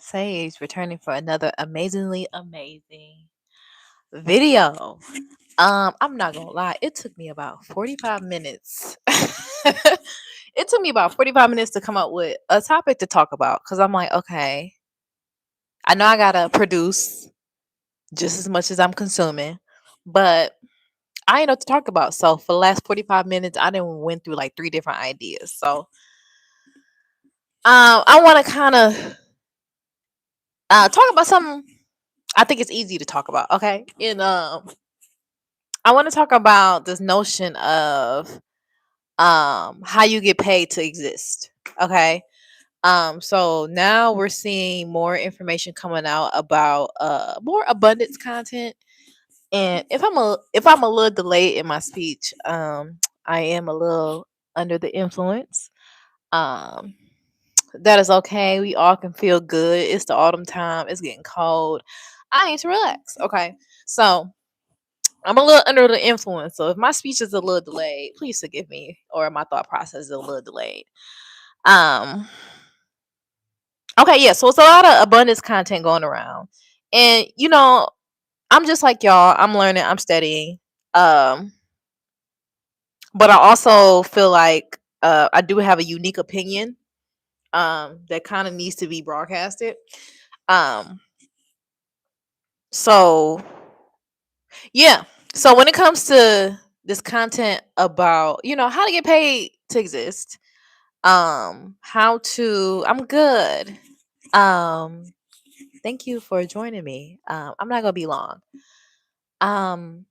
Sage returning for another amazingly amazing video. I'm not gonna lie, it took me about 45 minutes. It took me about 45 minutes to come up with a topic to talk about because I'm like, okay, I know I gotta produce just as much as I'm consuming, but I ain't know what to talk about. So for the last 45 minutes, I done went through like three different ideas. So I wanna kinda talk about something I think it's easy to talk about, okay? And I want to talk about this notion of how you get paid to exist. Okay. So now we're seeing more information coming out about more abundance content. And if I'm a little delayed in my speech, I am a little under the influence. Um that is okay. We all can feel good. It's the autumn time. It's getting cold. I need to relax. Okay. So I'm a little under the influence, so if my speech is a little delayed, please forgive me, or my thought process is a little delayed. Um, okay, yeah, so it's a lot of abundance content going around, and I'm just like y'all. I'm learning, I'm studying, um, but I also feel like I do have a unique opinion that kind of needs to be broadcasted. Um, so yeah, so when it comes to this content about how to get paid to exist, how to I'm good. um Thank you for joining me. I'm not gonna be long. um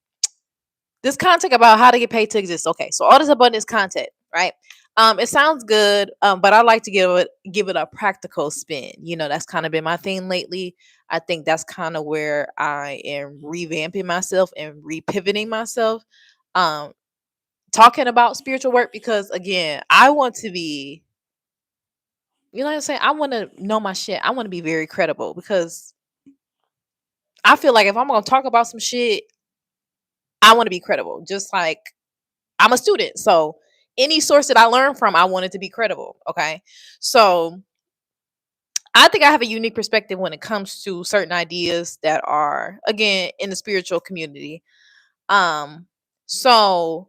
this content about how to get paid to exist. Okay, so all this abundance content, right? It sounds good, but I like to give it a practical spin. That's kind of been my theme lately. I think that's kind of where I am revamping myself and repivoting myself, um talking about spiritual work, because again, I want to be, what I'm saying, I want to know my shit. I want to be very credible, because I feel like if I'm gonna talk about some shit, I want to be credible. Just like I'm a student, so any source that I learn from, I want it to be credible. Okay, so I think I have a unique perspective when it comes to certain ideas that are, again, in the spiritual community. Um, so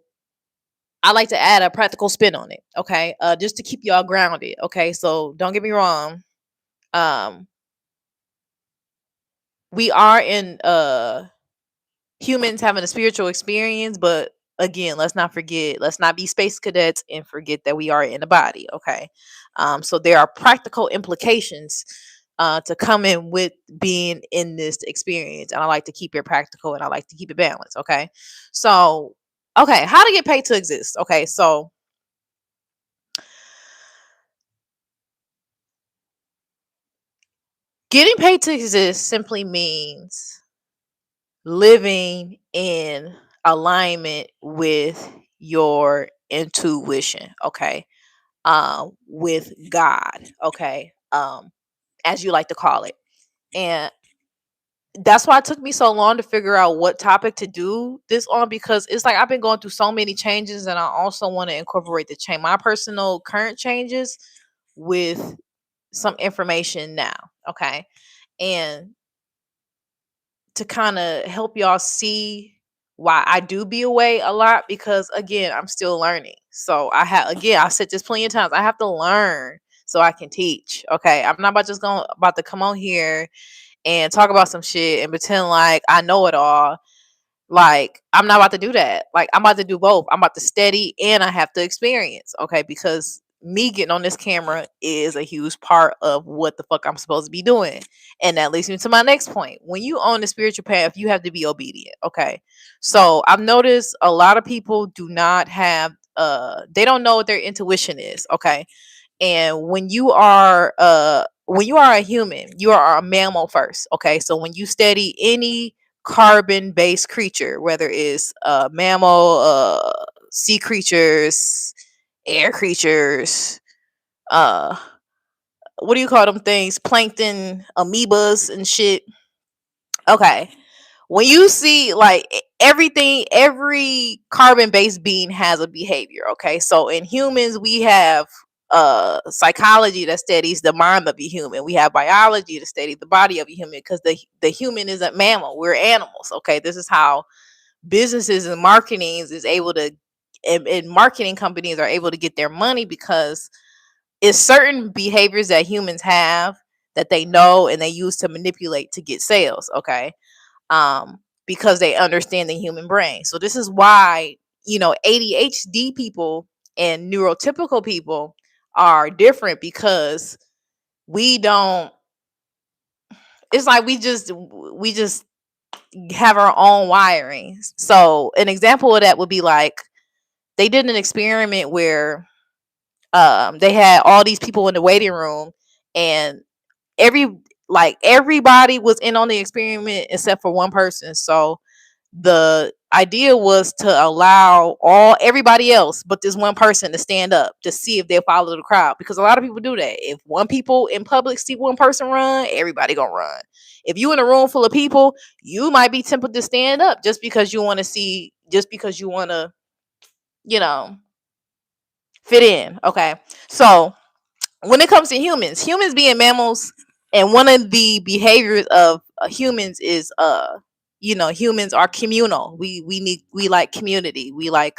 I like to add a practical spin on it. Okay, just to keep y'all grounded. Okay, so don't get me wrong. Um, we are in humans having a spiritual experience, but again, let's not be space cadets and forget that we are in a body. Okay, so there are practical implications to come in with being in this experience, and I like to keep it practical and I like to keep it balanced. Okay, so okay, how to get paid to exist. Okay, so getting paid to exist simply means living in alignment with your intuition. Okay, with God. Okay, as you like to call it. And that's why it took me so long to figure out what topic to do this on, because it's like I've been going through so many changes, and I also want to incorporate the change, my personal current changes, with some information now. Okay, and to kind of help y'all see why I do be away a lot, because again, I'm still learning. So I said this plenty of times, I have to learn so I can teach. Okay, I'm not about to come on here and talk about some shit and pretend like I know it all. Like, I'm not about to do that. Like, I'm about to do both. I'm about to study and I have to experience. Okay, because me getting on this camera is a huge part of what the fuck I'm supposed to be doing. And that leads me to my next point. When you own the spiritual path, you have to be obedient. Okay. So I've noticed a lot of people do not have they don't know what their intuition is. Okay. And when you are a human, you are a mammal first. Okay, so when you study any carbon based creature, whether it's a mammal, sea creatures, air creatures, uh what do you call them things, plankton, amoebas and shit. Okay, when you see like everything, every carbon based being has a behavior. Okay, so in humans we have psychology that studies the mind of a human. We have biology to study the body of a human, because the human is a mammal. We're animals. Okay, this is how businesses and marketing is able to, and marketing companies are able to get their money, because it's certain behaviors that humans have that they know and they use to manipulate to get sales. Okay, because they understand the human brain. So this is why, ADHD people and neurotypical people are different, because we don't, it's like we just have our own wiring. So an example of that would be like, they did an experiment where they had all these people in the waiting room, and every everybody was in on the experiment except for one person. So the idea was to allow everybody else but this one person to stand up to see if they'll follow the crowd, because a lot of people do that. If one people in public see one person run, everybody gonna run. If you in a room full of people, you might be tempted to stand up just because you want to see, just because you want to, you know fit in. Okay, so when it comes to humans being mammals, and one of the behaviors of humans is, humans are communal. We like community. We like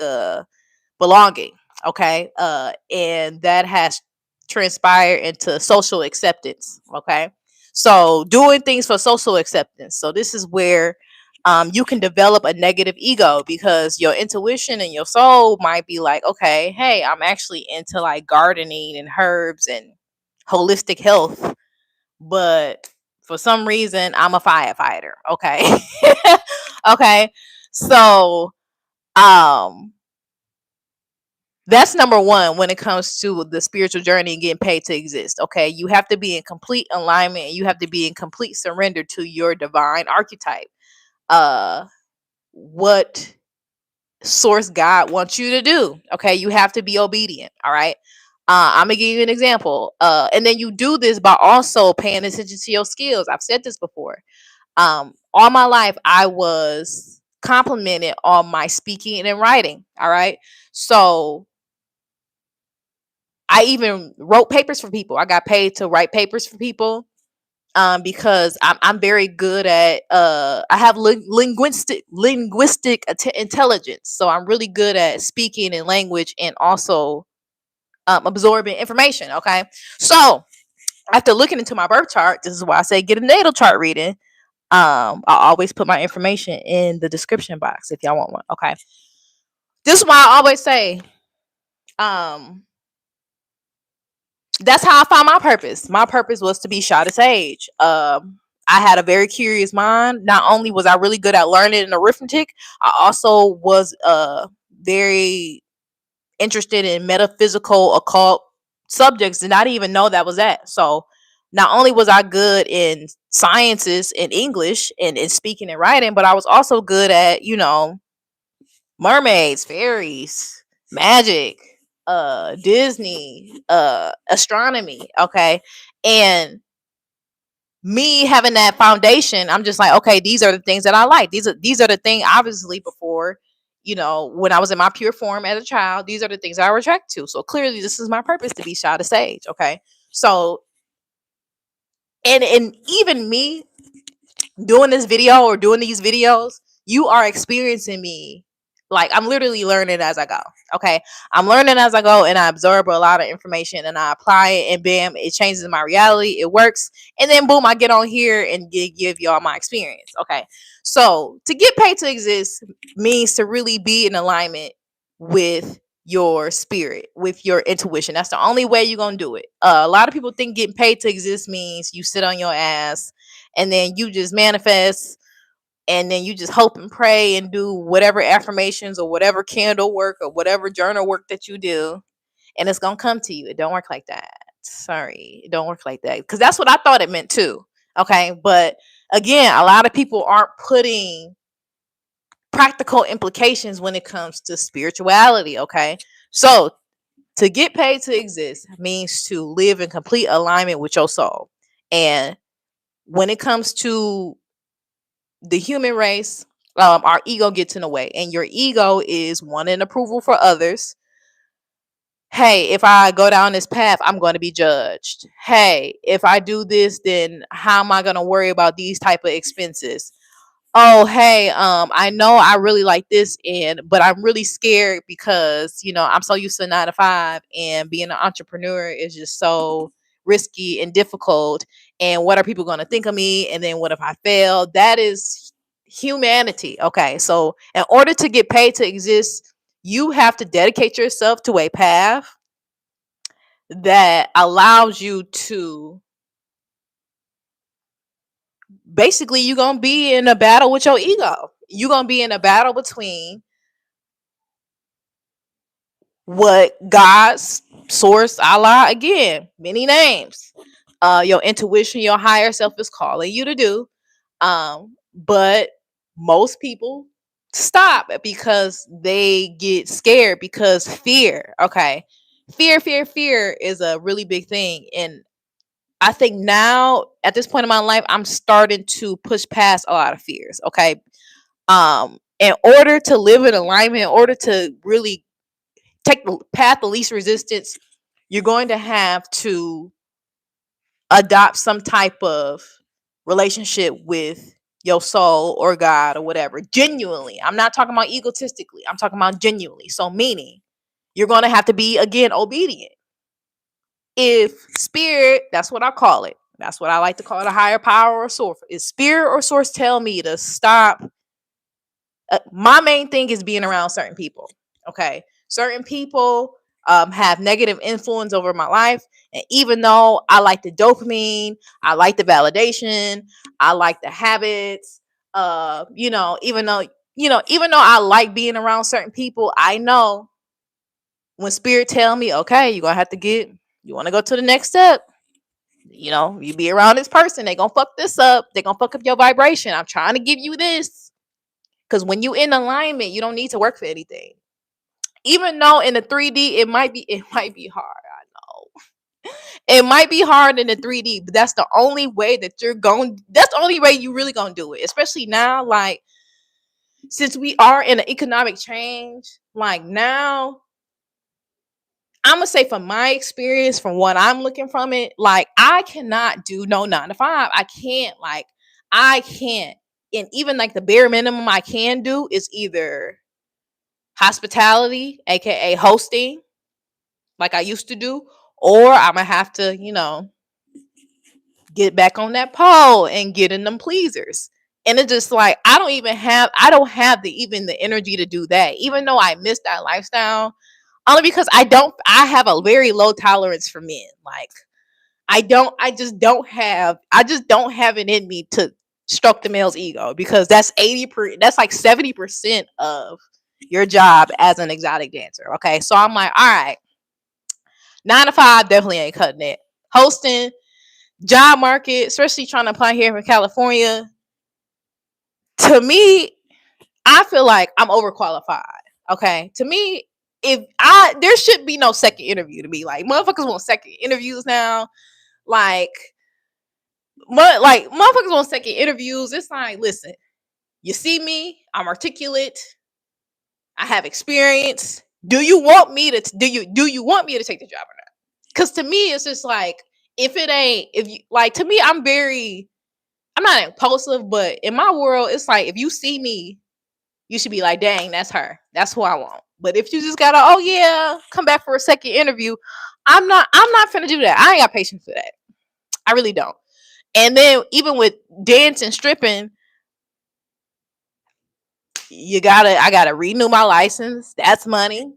belonging. Okay, and that has transpired into social acceptance. Okay, so doing things for social acceptance. So this is where you can develop a negative ego, because your intuition and your soul might be like, okay, hey, I'm actually into like gardening and herbs and holistic health, but for some reason I'm a firefighter. Okay. Okay, so um that's number one when it comes to the spiritual journey and getting paid to exist. Okay, you have to be in complete alignment, and you have to be in complete surrender to your divine archetype. uh what source God wants you to do. Okay, you have to be obedient. All right. I'm gonna give you an example. And then you do this by also paying attention to your skills. I've said this before. All my life I was complimented on my speaking and writing. All right. So I even wrote papers for people. I got paid to write papers for people, because I'm very good at, I have linguistic intelligence, so I'm really good at speaking in language and also absorbing information. Okay, so after looking into my birth chart, this is why I say get a natal chart reading. I always put my information in the description box if y'all want one. Okay, this is why I always say, um that's how I found my purpose. My purpose was to be shot of sage. I had a very curious mind. Not only was I really good at learning and arithmetic, I also was very interested in metaphysical, occult subjects. Did not even know that was that. So not only was I good in sciences and English and in speaking and writing, but I was also good at, mermaids, fairies, magic, Disney, astronomy. Okay, and me having that foundation, I'm just like, okay, these are the things that I like. These are the things, obviously, before, when I was in my pure form as a child, these are the things I was attracted to. So clearly this is my purpose, to be shot of sage. Okay, so, and even me doing this video or doing these videos, you are experiencing me. Like, I'm literally learning as I go. Okay, I'm learning as I go, and I absorb a lot of information and I apply it, and bam, it changes my reality. It works, and then boom, I get on here and give y'all my experience. Okay, so to get paid to exist means to really be in alignment with your spirit, with your intuition. That's the only way you're gonna do it. A lot of people think getting paid to exist means you sit on your ass and then you just manifest, and then you just hope and pray and do whatever affirmations or whatever candle work or whatever journal work that you do, and it's gonna come to you. It don't work like that. Sorry, it don't work like that, because that's what I thought it meant too. Okay, but again, a lot of people aren't putting practical implications when it comes to spirituality. Okay, so to get paid to exist means to live in complete alignment with your soul. And when it comes to the human race, our ego gets in the way, and your ego is wanting approval for others, hey, if I go down this path, I'm going to be judged. Hey, if I do this, then how am I going to worry about these type of expenses? Oh, hey, I know I really like this, but I'm really scared because I'm so used to 9 to 5, and being an entrepreneur is just so risky and difficult. And what are people going to think of me? And then what if I fail? That is humanity. Okay, so in order to get paid to exist, you have to dedicate yourself to a path that allows you to, basically, you're going to be in a battle with your ego. You're going to be in a battle between what God's source, Allah, again, many names, your intuition, your higher self is calling you to do. But most people stop because they get scared, because fear. Okay. Fear is a really big thing. And I think now at this point in my life, I'm starting to push past a lot of fears. Okay. In order to live in alignment, in order to really take the path of least resistance, you're going to have to adopt some type of relationship with your soul or God or whatever. Genuinely. I'm not talking about egotistically. I'm talking about genuinely. So meaning you're going to have to be, again, obedient. If spirit, that's what I call it. That's what I like to call it, a higher power or source. If spirit or source tell me to stop, my main thing is being around certain people. Okay. Certain people have negative influence over my life. And even though I like the dopamine, I like the validation, I like the habits, even though I like being around certain people, I know when spirit tell me, okay, you're going to have to you want to go to the next step. You be around this person, they going to fuck this up. They going to fuck up your vibration. I'm trying to give you this. Because when you in alignment, you don't need to work for anything. Even though in the 3D it might be hard. I know. It might be hard in the 3D, but that's the only way that's the only way you really gonna do it. Especially now, like, since we are in an economic change, like now, I'm gonna say from my experience, from what I'm looking from it, like I cannot do no 9 to 5. I can't. And even like the bare minimum I can do is either hospitality, aka hosting, like I used to do, or I'm gonna have to, get back on that pole and get in them pleasers. And it's just like I don't have the energy to do that, even though I miss that lifestyle. Only because I have a very low tolerance for men. Like I just don't have it in me to stroke the male's ego, because that's like 70% of your job as an exotic dancer. Okay. So I'm like, all right, 9 to 5 definitely ain't cutting it. Hosting, job market, especially trying to apply here for California, to me, I feel like I'm overqualified. Okay. To me, if I there should be no second interview to me. Like, motherfuckers want second interviews now. Like, motherfuckers want second interviews. It's like, listen, you see me, I'm articulate, I have experience. Do you want me to take the job or not? Because to me, it's just like, if you like, to me, I'm not impulsive, but in my world, it's like, if you see me, you should be like, dang, that's her. That's who I want. But if you just gotta, oh yeah, come back for a second interview, I'm not finna do that. I ain't got patience for that. I really don't. And then even with dance and stripping, I gotta renew my license. That's money.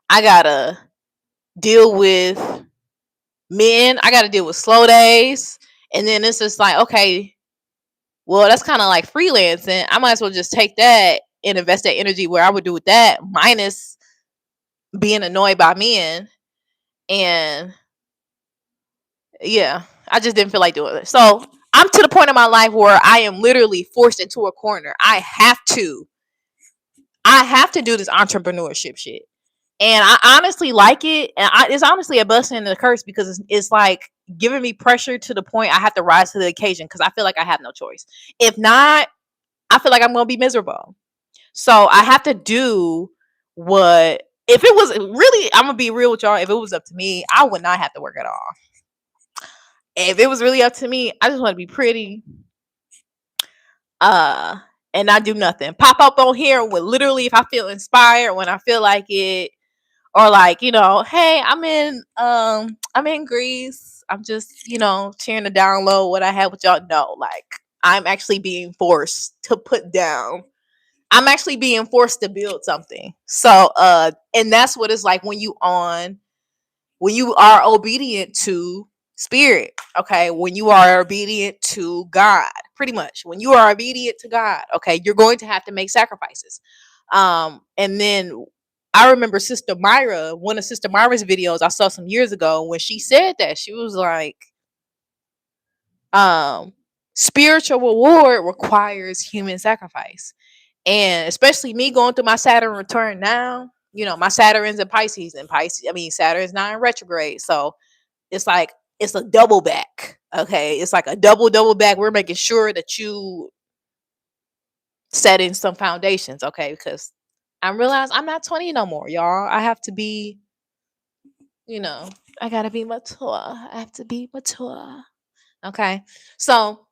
I gotta deal with men. I gotta deal with slow days. And then it's just like, okay, well, that's kind of like freelancing. I might as well just take that and invest that energy where I would do with that, minus being annoyed by men. And yeah, I just didn't feel like doing it. So I'm to the point in my life where I am literally forced into a corner. I have to do this entrepreneurship shit. And I honestly like it. And it's honestly a blessing and a curse, because it's like giving me pressure to the point I have to rise to the occasion, because I feel like I have no choice. If not, I feel like I'm going to be miserable. So I have to do what If it was really, I'm gonna be real with y'all. If it was up to me, I would not have to work at all. If it was really up to me, I just want to be pretty, uh, and not do nothing. Pop up on here with literally if I feel inspired, when I feel like it, or like, hey, I'm in Greece. I'm just, cheering to download what I had with y'all. No, like I'm actually being forced to put down. I'm actually being forced to build something. So and that's what it's like when you are obedient to spirit, okay? When you are obedient to God, pretty much. When you are obedient to God, okay, you're going to have to make sacrifices. And then I remember Sister Myra, one of Sister Myra's videos I saw some years ago, when she said that, she was like, spiritual reward requires human sacrifice. And especially me going through my Saturn return now, my Saturn's in Pisces, and Saturn's not in retrograde. So it's like it's a double back. Okay. It's like a double back. We're making sure that you set in some foundations, okay? Because I realize I'm not 20 no more, y'all. I have to be, I gotta be mature. I have to be mature. Okay. So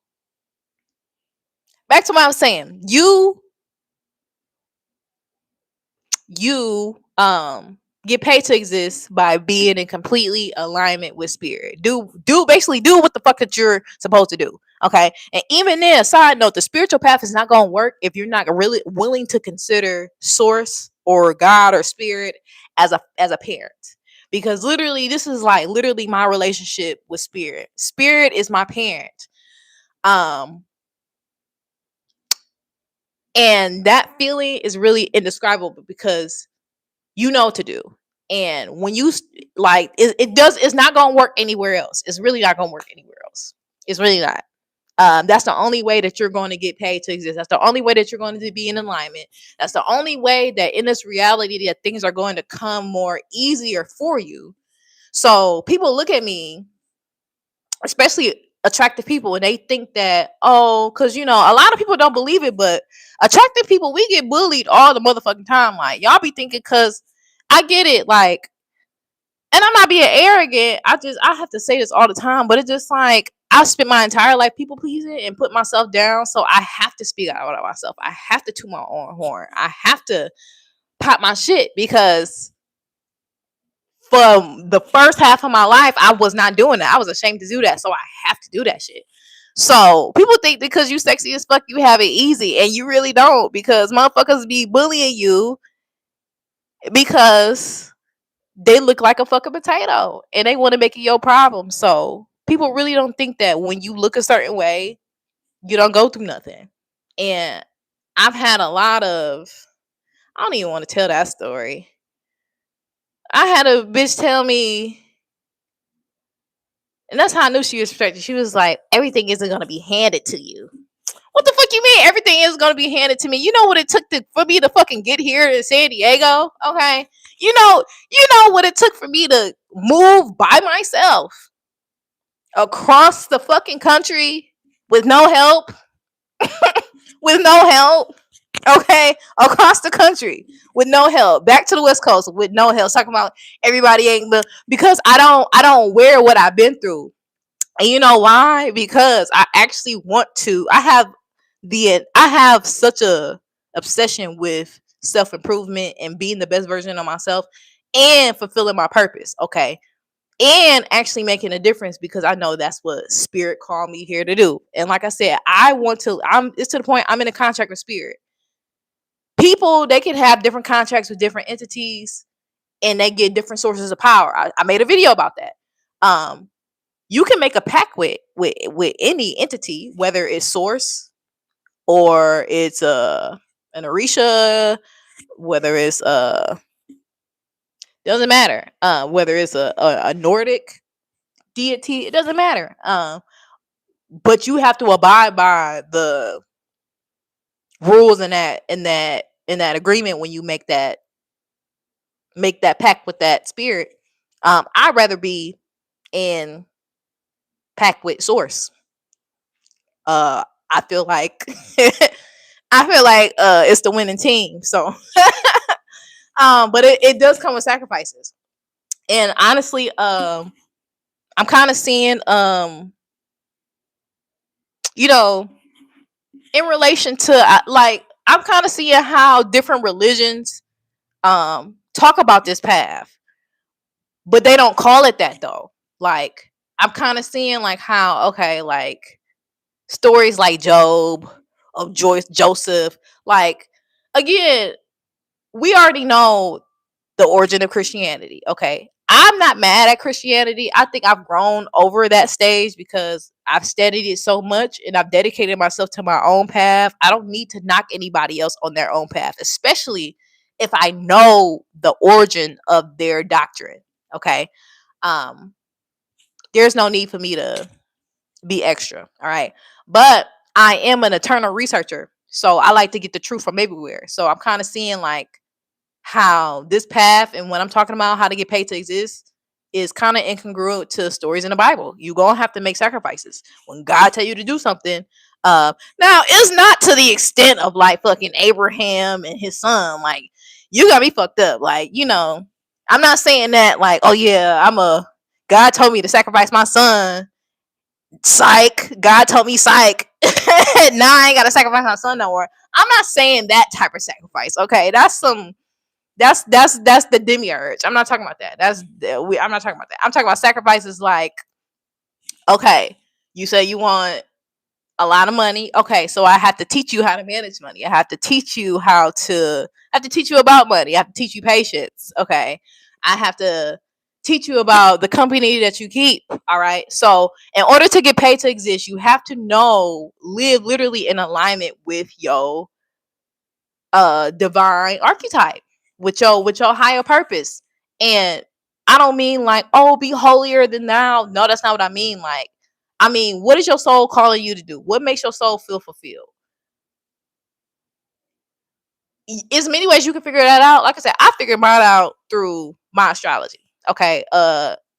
back to what I was saying. You get paid to exist by being in completely alignment with spirit. Basically do what the fuck that you're supposed to do. Okay. And even then, side note, the spiritual path is not gonna work if you're not really willing to consider source or God or spirit as a parent. Because literally, this is like literally my relationship with spirit. Spirit is my parent. Um and that feeling is really indescribable because you know what to do. And when you it's not gonna work anywhere else. It's really not gonna work anywhere else. It's really not. That's the only way that you're going to get paid to exist. That's the only way that you're going to be in alignment. That's the only way that in this reality that things are going to come more easier for you. So people look at me, especially attractive people, and they think that, because a lot of people don't believe it, but attractive people, we get bullied all the motherfucking time. Like, y'all be thinking, because I get it, like, and I'm not being arrogant. I have to say this all the time, but it's just like I spent my entire life people pleasing and put myself down. So I have to speak out about myself. I have to toot my own horn. I have to pop my shit, because for the first half of my life, I was not doing that. I was ashamed to do that. So I have to do that shit. So people think because you sexy as fuck, you have it easy, and you really don't, because motherfuckers be bullying you because they look like a fucking potato and they want to make it your problem. So people really don't think that when you look a certain way, you don't go through nothing. And I've had a lot of, I don't even want to tell that story. I had a bitch tell me, and that's how I knew she was respected. She was like, everything isn't going to be handed to you. What the fuck you mean everything is going to be handed to me? You know what it took for me to fucking get here to San Diego? Okay. You know what it took for me to move by myself across the fucking country with no help, with no help. Okay, across the country with no help, back to the West Coast with no help. Talking about everybody ain't, but because I don't wear what I've been through, and you know why? Because I actually want to. I have such a obsession with self improvement and being the best version of myself and fulfilling my purpose. Okay, and actually making a difference, because I know that's what spirit called me here to do. And like I said, it's to the point I'm in a contract with spirit. People, they can have different contracts with different entities and they get different sources of power. I made a video about that. You can make a pact with any entity, whether it's source or it's an Orisha, whether it's doesn't matter. Whether it's a Nordic deity, it doesn't matter. But you have to abide by the rules in that agreement when you make that pact with that spirit. I'd rather be in pact with source. I feel like I feel like it's the winning team. So But it does come with sacrifices. And honestly, I'm kind of seeing, you know, in relation to like, I'm kind of seeing how different religions talk about this path, but they don't call it that though. Like, I'm kind of seeing like how, okay, like stories like Job, of Joyce Joseph, like, again, we already know the origin of Christianity. Okay. I'm not mad at Christianity. I think I've grown over that stage because I've studied it so much and I've dedicated myself to my own path. I don't need to knock anybody else on their own path, especially if I know the origin of their doctrine. Okay. Um, there's no need for me to be extra. All right. But I am an eternal researcher. So I like to get the truth from everywhere. So I'm kind of seeing like how this path and what I'm talking about, how to get paid to exist, is kind of incongruent to stories in the Bible. You gonna have to make sacrifices when God tell you to do something. Now it's not to the extent of like fucking Abraham and his son. Like, you got me fucked up. Like, I'm not saying that like, oh yeah, God told me to sacrifice my son. Psych. God told me psych. Now I ain't gotta sacrifice my son no more. I'm not saying that type of sacrifice. Okay, that's the demiurge. I'm not talking about that. I'm not talking about that. I'm talking about sacrifices like, okay, you say you want a lot of money. Okay, so I have to teach you how to manage money. I have to teach you about money. I have to teach you patience. Okay. I have to teach you about the company that you keep. All right. So in order to get paid to exist, you have to live literally in alignment with your divine archetype, with your higher purpose. And I don't mean like, oh, be holier than thou. No, that's not what I mean. Like, I mean, what is your soul calling you to do? What makes your soul feel fulfilled? As many ways you can figure that out. Like I said, I figured mine out through my astrology. Okay.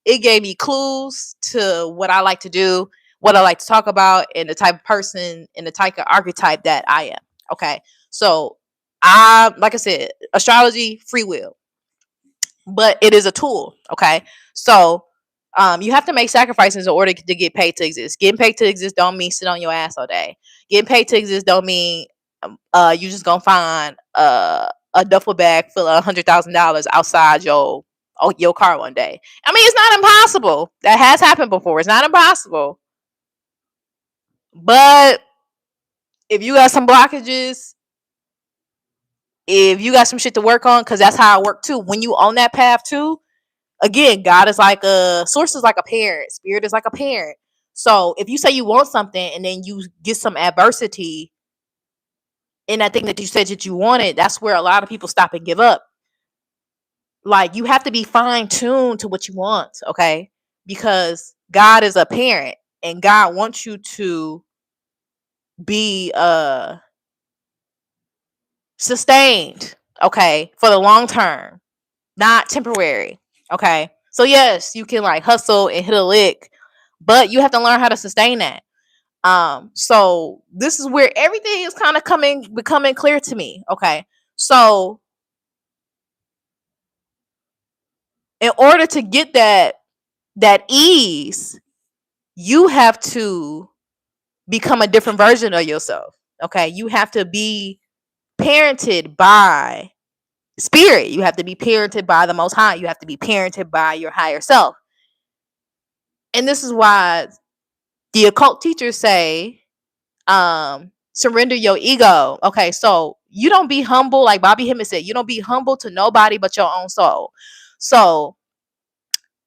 It gave me clues to what I like to do, what I like to talk about, and the type of person and the type of archetype that I am. Okay. So like I said, astrology, free will, but it is a tool. Okay. So you have to make sacrifices in order to get paid to exist. Getting paid to exist don't mean sit on your ass all day. Getting paid to exist don't mean you just gonna find a duffel bag full of $100,000 outside your car one day. I mean, it's not impossible. That has happened before. It's not impossible. But if you got some blockages, if you got some shit to work on, because that's how I work too. When you on that path too, again, God is like source is like a parent, spirit is like a parent. So if you say you want something and then you get some adversity in that thing that you said that you wanted, that's where a lot of people stop and give up. Like, you have to be fine tuned to what you want, okay? Because God is a parent and God wants you to be sustained, okay, for the long term, not temporary. Okay. So yes, you can like hustle and hit a lick, but you have to learn how to sustain that. So this is where everything is kind of becoming clear to me. Okay. So in order to get that ease, you have to become a different version of yourself. Okay. You have to be parented by spirit. You have to be parented by the most high. You have to be parented by your higher self. And this is why the occult teachers say, surrender your ego. Okay, so you don't be humble, like Bobby Hemmett said, you don't be humble to nobody but your own soul. So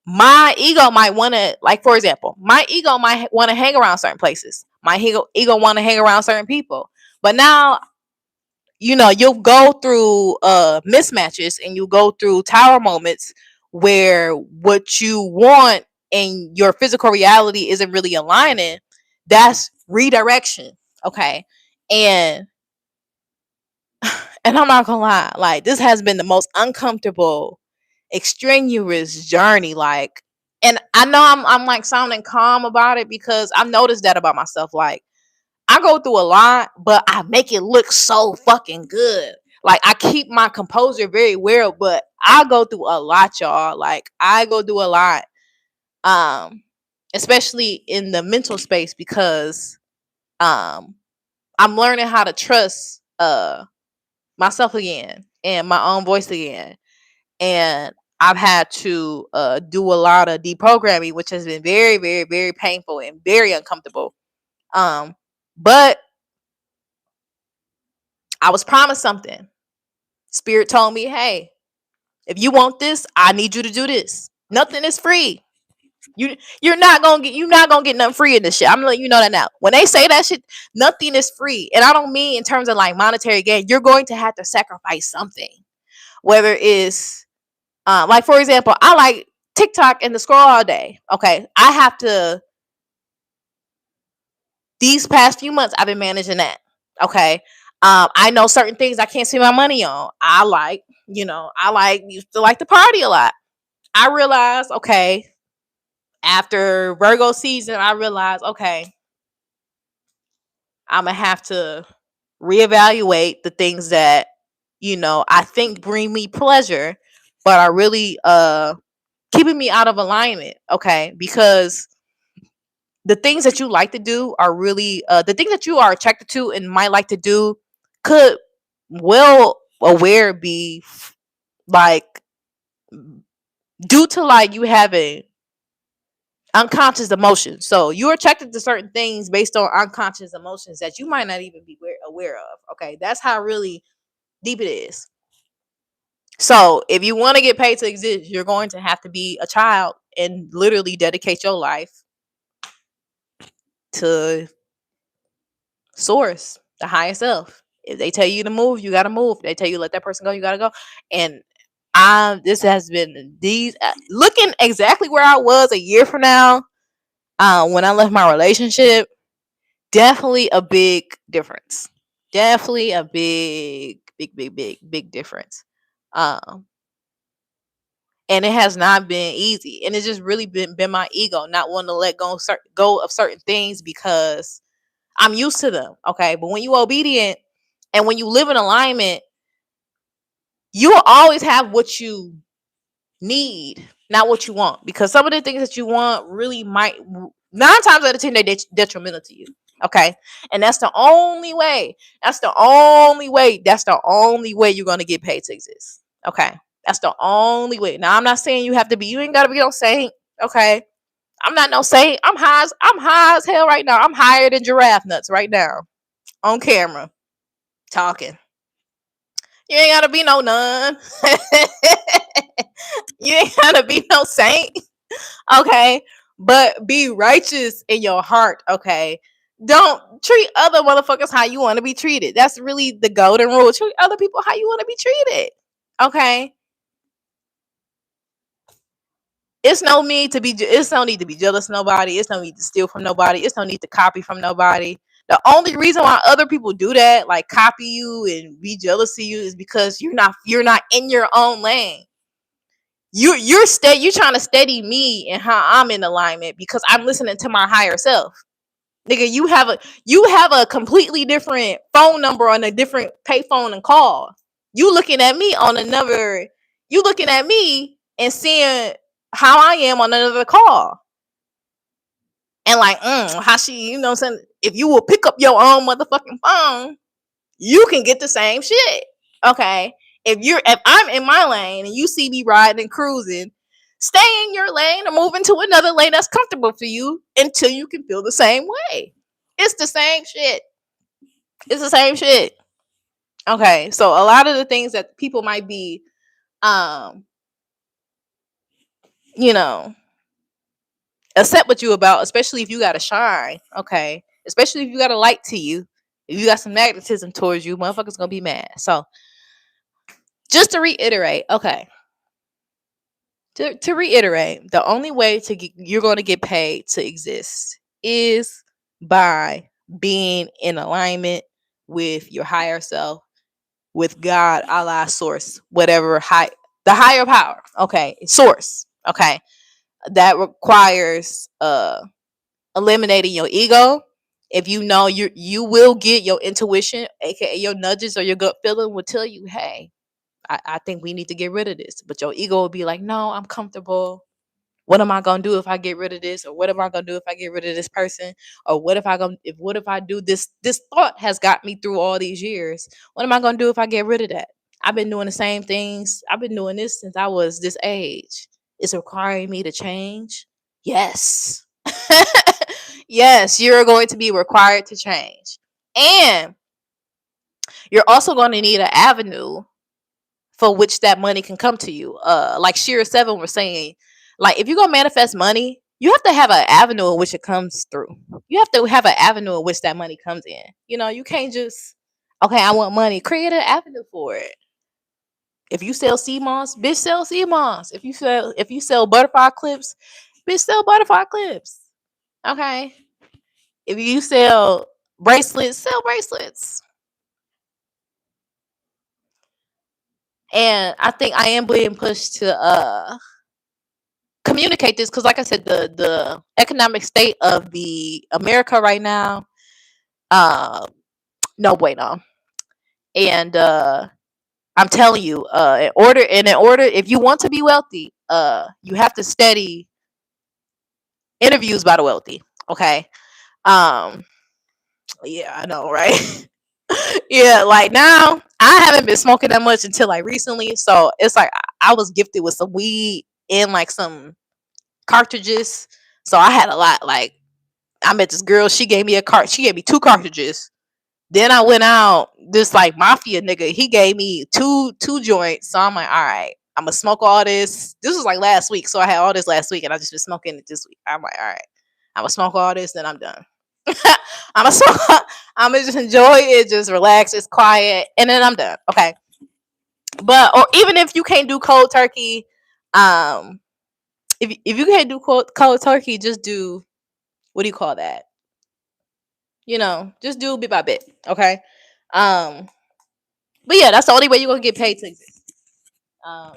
my ego might want to, like, for example, my ego might want to hang around certain places. My ego want to hang around certain people. But now, you'll go through mismatches and you go through tower moments where what you want and your physical reality isn't really aligning. That's redirection. Okay. And I'm not gonna lie, like, this has been the most uncomfortable, extraneous journey. Like, and I know I'm like sounding calm about it because I've noticed that about myself. Like, I go through a lot, but I make it look so fucking good. Like, I keep my composure very well, but I go through a lot, y'all. Like, I go through a lot. Especially in the mental space, because um I'm learning how to trust myself again and my own voice again. And I've had to do a lot of deprogramming, which has been very, very, very painful and very uncomfortable. But I was promised something. Spirit told me, hey, if you want this, I need you to do this. Nothing is free. You're not gonna get nothing free in this shit. I'm gonna let you know that now. When they say that shit, nothing is free. And I don't mean in terms of like monetary gain. You're going to have to sacrifice something. Whether it's like, for example, I like TikTok and the scroll all day. Okay. I have to, these past few months I've been managing that. Okay. I know certain things I can't spend my money on. I used to like to party a lot. I realized, okay, after Virgo season, I realized, okay, I'm gonna have to reevaluate the things that, I think bring me pleasure, but are really keeping me out of alignment. Okay. Because the things that you like to do are really the things that you are attracted to and might like to do could well aware be like due to like you having unconscious emotions. So you're attracted to certain things based on unconscious emotions that you might not even be aware of. Okay, that's how really deep it is. So if you want to get paid to exist, you're going to have to be a child and literally dedicate your life to source, the higher self. If they tell you to move, you gotta move. If they tell you let that person go, you gotta go. And this has been these looking exactly where I was a year from now, when I left my relationship. Definitely a big difference. Definitely a big, big, big, big, big difference. Um, and it has not been easy, and it's just really been my ego not wanting to let go of certain things because I'm used to them. Okay, but when you obedient and when you live in alignment, you will always have what you need, not what you want. Because some of the things that you want really might 9 times out of 10 they're detrimental to you. Okay, and that's the only way. That's the only way. That's the only way you're gonna get paid to exist. Okay, that's the only way. Now I'm not saying you have to be. You ain't gotta be no saint. Okay, I'm not no saint. I'm high as hell right now. I'm higher than giraffe nuts right now on camera talking. You ain't gotta be no nun. You ain't gotta be no saint. Okay. But be righteous in your heart. Okay. Don't treat other motherfuckers how you want to be treated. That's really the golden rule. Treat other people how you want to be treated. Okay. It's no need to be. It's no need to be jealous of nobody. It's no need to steal from nobody. It's no need to copy from nobody. The only reason why other people do that, like copy you and be jealous of you, is because you're not in your own lane. You're trying to steady me and how I'm in alignment because I'm listening to my higher self. Nigga, you have a completely different phone number on a different payphone and call. You looking at me on another. You looking at me and seeing how I am on another call. And like, how she, what I'm saying? If you will pick up your own motherfucking phone, you can get the same shit. Okay. If I'm in my lane and you see me riding and cruising, stay in your lane or move into another lane that's comfortable for you until you can feel the same way. It's the same shit. It's the same shit. Okay. So a lot of the things that people might be um, you know, upset with you about, especially if you got a shine, okay? Especially if you got a light to you, if you got some magnetism towards you, motherfuckers gonna be mad. So just to reiterate, okay. To reiterate, the only way you're going to get paid to exist is by being in alignment with your higher self, with God, Allah, source, whatever the higher power. Okay, source. Okay, that requires eliminating your ego, If you know you will get your intuition, aka your nudges or your gut feeling will tell you, hey, I think we need to get rid of this. But your ego will be like, no, I'm comfortable. What am I gonna do if I get rid of this? Or what am I gonna do if I get rid of this person? Or what if I do this? This thought has got me through all these years. What am I gonna do if I get rid of that? I've been doing the same things. I've been doing this since I was this age. It's requiring me to change. Yes. Yes, you're going to be required to change. And you're also going to need an avenue for which that money can come to you. Like Sheer Seven was saying, like if you're gonna manifest money, you have to have an avenue in which it comes through. You have to have an avenue in which that money comes in. You know, you can't just okay, I want money. Create an avenue for it. If you sell sea moss, bitch, sell sea moss. If you sell butterfly clips, bitch, sell butterfly clips. Okay. If you sell bracelets, sell bracelets. And I think I am being pushed to communicate this because like I said, the economic state of the America right now, uh no bueno. And I'm telling you, in order if you want to be wealthy, you have to study interviews by the wealthy. Okay. Um yeah, I know, right? Yeah, like now I haven't been smoking that much until like recently. So it's like I was gifted with some weed and like some cartridges. So I had a lot. Like I met this girl, she gave me she gave me two cartridges. Then I went out, this like mafia nigga, he gave me two joints. So I'm like, all right, I'm gonna smoke all this. This was like last week, so I had all this last week, and I just been smoking it this week. I'm like, all right, I'm gonna smoke all this, then I'm done. I'm gonna smoke. I'm gonna just enjoy it, just relax, it's quiet, and then I'm done. Okay, but or even if you can't do cold turkey, um, if you can't do cold turkey, just do what do you call that? You know, just do bit by bit. Okay. Um, but yeah, that's the only way you're gonna get paid to exist.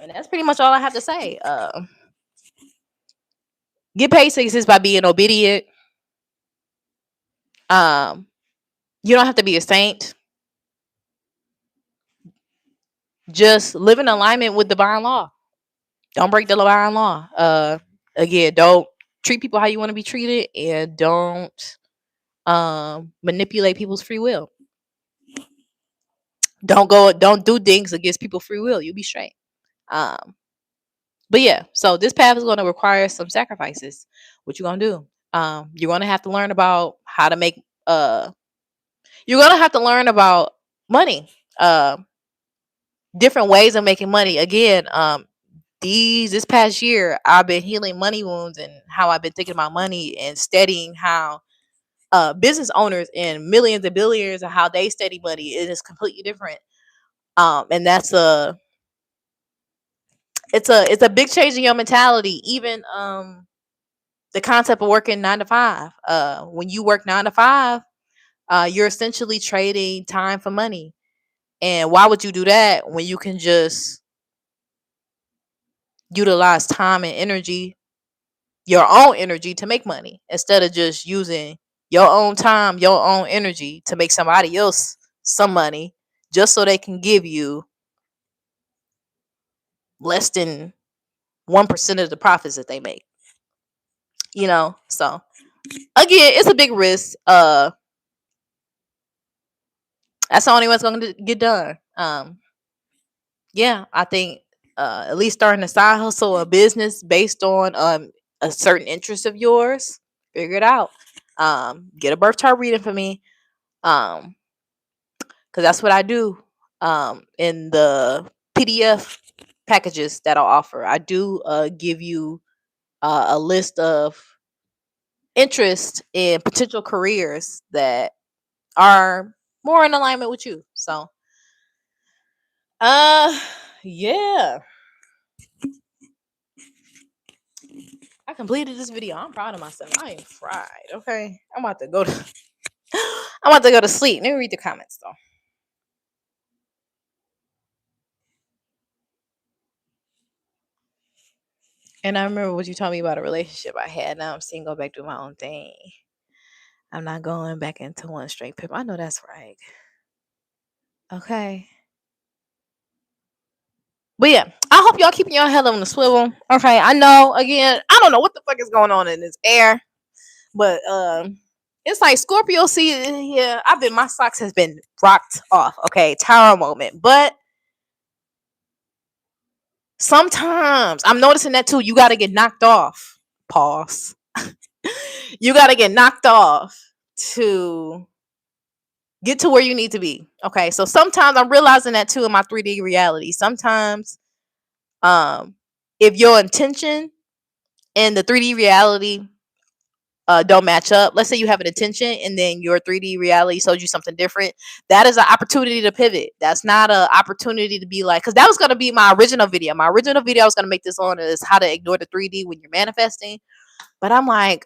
And that's pretty much all I have to say. Get paid to exist by being obedient. Um, you don't have to be a saint. Just live in alignment with divine law. Don't break the divine law. Again, don't treat people how you want to be treated, and don't manipulate people's free will. Don't do things against people's free will. You'll be straight. Um, but yeah, so this path is going to require some sacrifices. What you gonna do? You're gonna have to learn about how to make. You're gonna have to learn about money. Uh, Different ways of making money. Again, this past year, I've been healing money wounds and how I've been thinking about money and studying how business owners and millions and billions and how they study money. It is completely different. And that's it's a big change in your mentality. Even the concept of working 9 to 5. When you work 9 to 5, you're essentially trading time for money. And why would you do that when you can just utilize time and energy, your own energy, to make money instead of just using your own time, your own energy to make somebody else some money just so they can give you less than 1% of the profits that they make. You know, so again, it's a big risk. That's the only way it's going to get done. Yeah, I think at least starting a side hustle or a business based on a certain interest of yours, figure it out. Get a birth chart reading for me. Because that's what I do. In the PDF packages that I'll offer, I do give you a list of interest in potential careers that are more in alignment with you. So, uh, yeah, I completed this video. I'm proud of myself. I am fried. Okay, I'm about to go to. I'm about to go to sleep. Let me read the comments though. And I remember what you told me about a relationship I had. Now I'm single, back doing my own thing. I'm not going back into one straight pip. I know that's right. Okay. But yeah, I hope y'all keeping your head on the swivel. Okay, I know again, I don't know what the fuck is going on in this air, but it's like Scorpio season. Yeah, my socks has been rocked off. Okay, tower moment. But sometimes I'm noticing that too. You gotta get knocked off. Pause. You gotta get knocked off to get to where you need to be. Okay, so sometimes I'm realizing that too in my 3D reality. Sometimes, if your intention and the 3D reality don't match up. Let's say you have an intention and then your 3D reality shows you something different. That is an opportunity to pivot. That's not an opportunity to be like, because that was going to be my original video. My original video I was going to make this on is how to ignore the 3D when you're manifesting. But I'm like,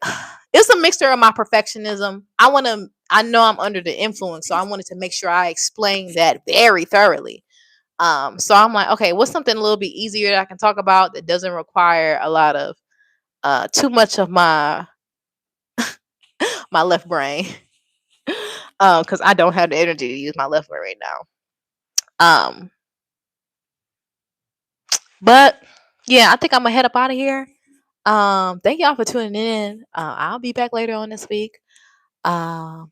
it's a mixture of my perfectionism. I know I'm under the influence, so I wanted to make sure I explain that very thoroughly. So I'm like, okay, what's something a little bit easier that I can talk about that doesn't require a lot of too much of my left brain. Because I don't have the energy to use my left brain right now. Um, but yeah, I think I'm gonna head up out of here. Thank y'all for tuning in. I'll be back later on this week. Um,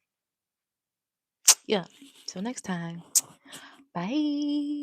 yeah. Till next time. Bye.